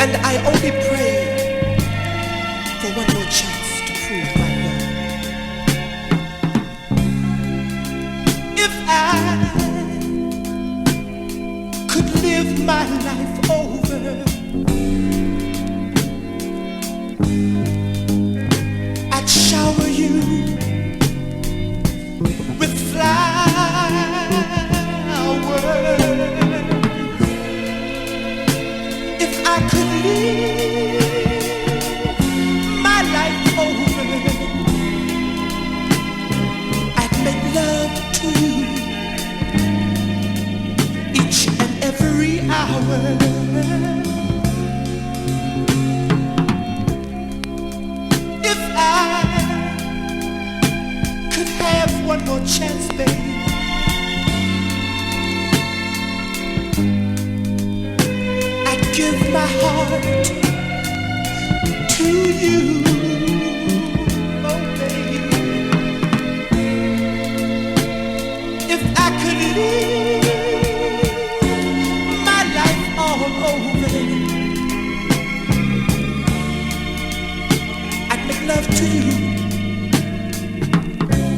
And I only pray for one more chance to prove my love. If I could live my life over, I'd shower you with flowers. If I could live my life over, I'd make love to you each and every hour. If I could have one more chance, baby, I'd give my heart to you, oh baby. If I could live my life all over, I'd make love to you,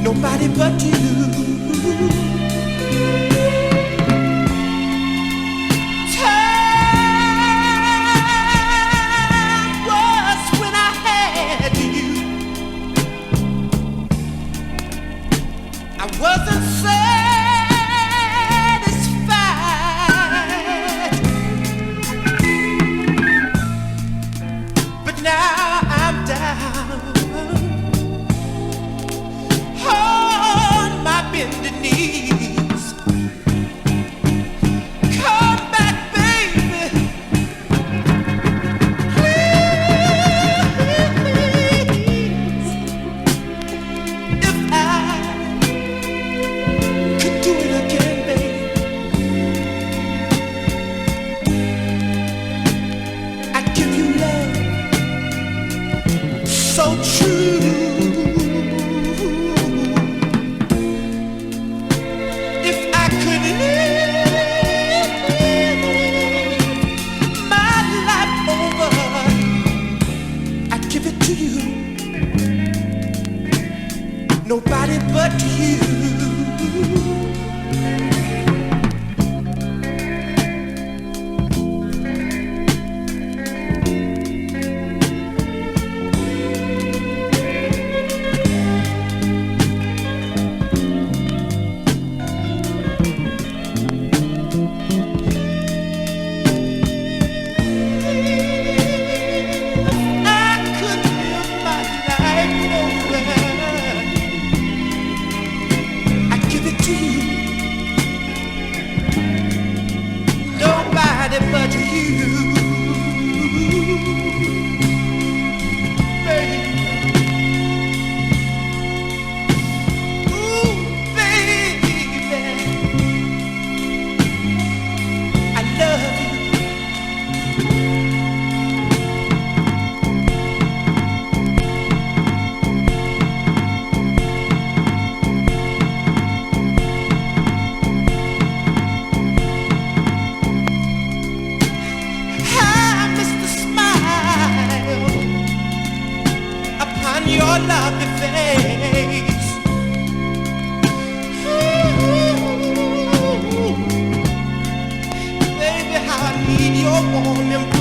nobody but you. Time was when I had you. I wasn't satisfied, but now I'm down on my bended knees. Come back, baby, please. If I could do it again, baby, I'd give you love so true. If I could live my life over, I'd give it to you, nobody but you. I could live my life over, I'd give it to you, nobody but you, baby. Ooh, baby, I love you. I miss the smile upon your lovely face. Ooh, baby, how I need your warm embrace.